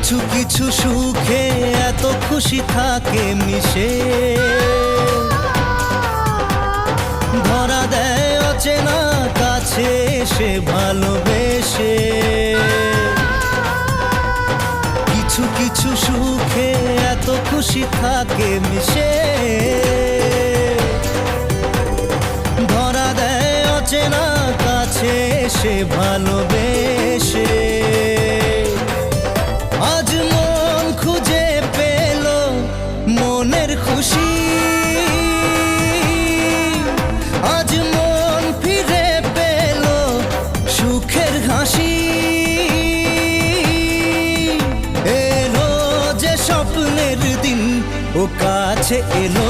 কিছু কিছু সুখে এত খুশি থাকে মিশে, ধরা দেয় অচেনা কাছে এসে ভালোবেসে। কিছু কিছু সুখে এত খুশি থাকে মিশে, ধরা দেয় অচেনা কাছে এসে ভালোবেসে। আজ মন খুঁজে পেল মনের খুশি, আজ মন ফিরে পেল সুখের হাসি। এলো যে স্বপ্নের দিন ও কাছে এলো